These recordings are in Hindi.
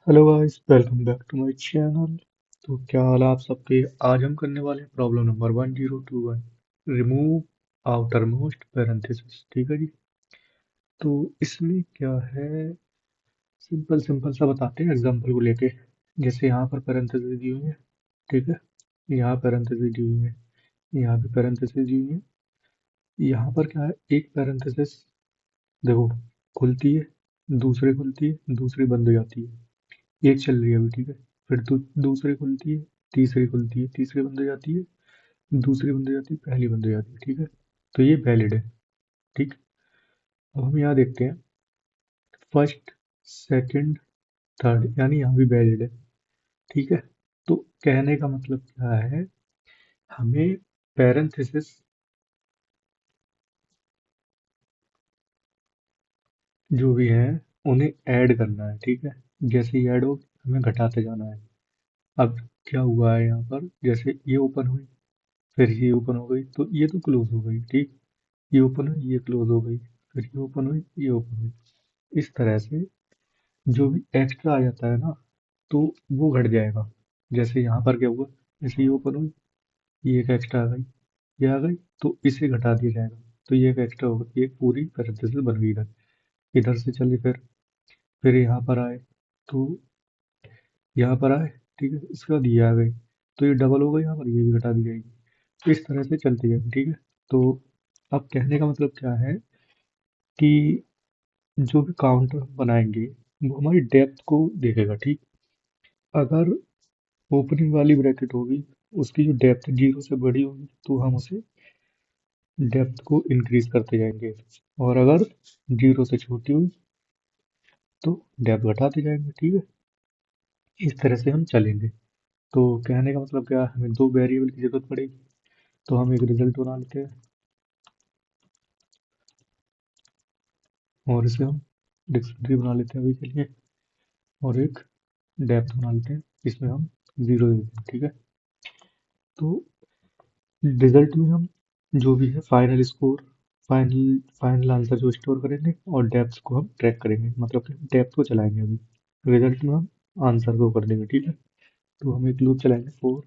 Hello guys, welcome back to my channel. तो क्या हाल है आप सबके। आज हम करने वाले हैं problem number 1021, remove outer most parenthesis. ठीक है जी। तो इसमें क्या है, सिंपल सिंपल सा बताते हैं एग्जांपल को लेके। जैसे यहाँ पर पैरेंथेसिस दी हुई है, ठीक है। यहाँ पैरेंथेसिस दी हुई है, यहाँ भी पैरेंथेसिस दी हुई है। यहाँ पर क्या है, एक पैरेंथेसिस देखो खुलती है, दूसरी खुलती है, दूसरी बंद हो जाती है। एक चल रही है अभी, ठीक है। फिर दूसरी खुलती है, तीसरी खुलती है, तीसरी बंद हो जाती है, दूसरी बंद हो जाती है, पहली बंद हो जाती है, ठीक है। तो ये वैलिड है, ठीक। अब हम यहाँ देखते हैं, फर्स्ट, सेकंड, थर्ड, यानी यहाँ भी वैलिड है, ठीक है। तो कहने का मतलब क्या है, हमें पैरेंथेसिस जो भी है उन्हें ऐड करना है, ठीक है। जैसे ही ऐड हो हमें घटाते जाना है। अब क्या हुआ है यहाँ पर, जैसे ये ओपन हुई, फिर ये ओपन हो गई, तो ये तो क्लोज हो गई, ठीक। ये ओपन हुई, ये क्लोज हो गई, फिर ये ओपन हुई, ये ओपन हुई। इस तरह से जो भी एक्स्ट्रा आ जाता है ना, तो वो घट जाएगा। जैसे यहाँ पर क्या हुआ, जैसे ये ओपन हुई, ये एक एक्स्ट्रा आ गई, ये आ गई, तो इसे घटा दिया जाएगा। तो ये एक एक्स्ट्रा होगा, ये पूरी पैरेंथेसिस बन गई इधर। इधर से चले फिर यहाँ पर आए, तो यहाँ पर आए, ठीक है। इसके बाद ये आ गई, तो ये डबल हो गई, यहाँ पर ये भी घटा दी जाएगी। इस तरह से चलती जाएगी, ठीक है। तो अब कहने का मतलब क्या है कि जो भी काउंटर हम बनाएंगे वो हमारी डेप्थ को देखेगा, ठीक। अगर ओपनिंग वाली ब्रैकेट होगी, उसकी जो डेप्थ जीरो से बड़ी होगी, तो हम उसे डेप्थ को इंक्रीज करते जाएंगे। और अगर जीरो से छोटी हुई तो डेप्थ घटाते जाएंगे, ठीक है। इस तरह से हम चलेंगे। तो कहने का मतलब क्या है, हमें दो वेरिएबल की जरूरत पड़ेगी। तो हम एक रिजल्ट बना लेते हैं और इसे हम डिक्शनरी बना लेते हैं अभी के लिए, और एक डेप्थ बना लेते हैं, इसमें हम जीरो दे देते हैं, ठीक है। तो रिजल्ट में हम जो भी है final score, final final answer जो स्टोर करेंगे, और डेप्थ को हम ट्रैक करेंगे, मतलब कि डेप्थ को चलाएंगे अभी। रिजल्ट में हम आंसर को कर देंगे, ठीक है। तो हम एक लूप चलाएंगे फॉर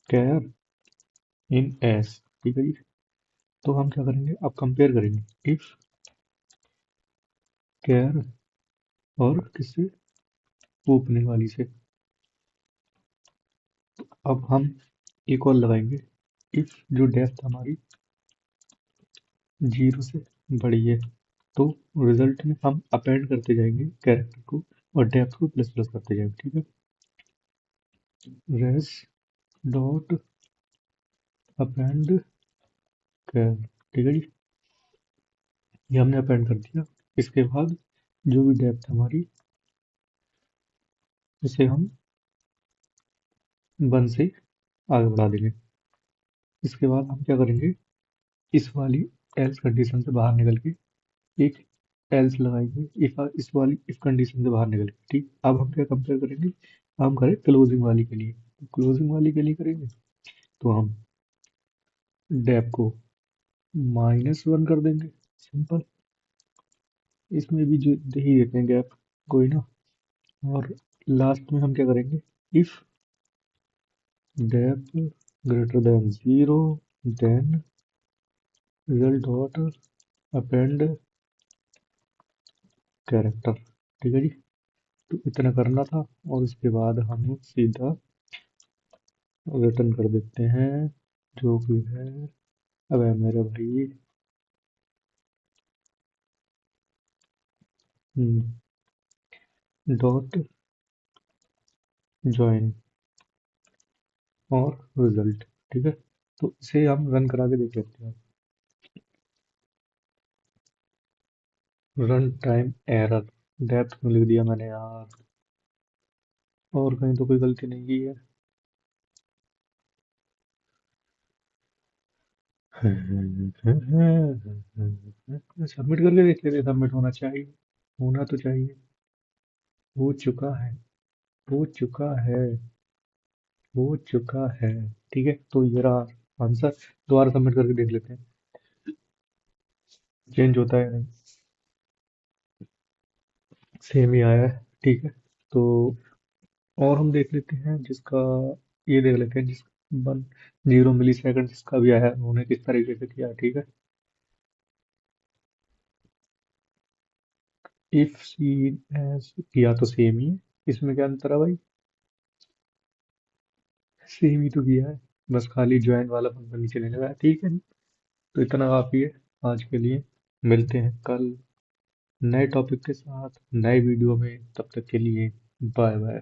कैर इन एस, ठीक है जी। तो हम क्या करेंगे, अब कंपेयर करेंगे इफ कैर, और किससे, ओपनिंग वाली से। अब हम एक और लगाएंगे, इफ जो डेप्थ हमारी जीरो से बड़ी है, तो रिजल्ट में हम अपेंड करते जाएंगे कैरेक्टर को, और डेप्थ को प्लस प्लस करते जाएंगे, ठीक है। रेस डॉट अपेंड कैर, ठीक है जी। ये हमने अपेंड कर दिया। इसके बाद जो भी डेप्थ हमारी, उसे हम वन से आगे बढ़ा देंगे। इसके बाद हम क्या करेंगे, इस वाली एल्स कंडीशन से बाहर निकल के एक एल्स लगाएंगे, इफ इस वाली इफ कंडीशन से बाहर निकल के, ठीक। अब हम क्या कंपेयर करेंगे, हम करें क्लोजिंग वाली के लिए। क्लोजिंग वाली के लिए करेंगे, तो हम डेप को -1 कर देंगे, सिंपल। इसमें भी जो दे ही देते हैं गैप, कोई ना। और लास्ट में हम क्या करेंगे, if dep greater than zero, then result dot append character, ठीक है जी। तो इतना करना था, और उसके बाद हम सीधा रिटर्न कर देते हैं जो भी है। अब है मेरे भाई, डॉट ज्वाइन और रिजल्ट, ठीक है। तो इसे हम रन करा के देख लेते हैं। रन टाइम एरर, डेप्थ में लिख दिया मैंने यार, और कहीं तो कोई गलती नहीं की है। सबमिट करके देख लेते, सबमिट होना चाहिए, होना तो चाहिए। हो चुका है, हो चुका है, हो चुका है, ठीक है। तो ये रहा आंसर। दोबारा सबमिट करके देख लेते हैं चेंज होता है नहीं। सेम ही आया है, ठीक है। तो और हम देख लेते हैं जिसका, ये देख लेते हैं जिस 1 0 मिली सेकंड जिसका भी आया उन्होंने किस तरीके से किया, ठीक है। इफ सीन एज किया तो सेम ही है, इसमें क्या अंतर है भाई, सेम ही तो किया है, बस खाली ज्वाइन वाला फंक्शन नीचे लेने लगा, ठीक है। तो इतना काफी है आज के लिए। मिलते हैं कल नए टॉपिक के साथ नए वीडियो में, तब तक के लिए बाय बाय।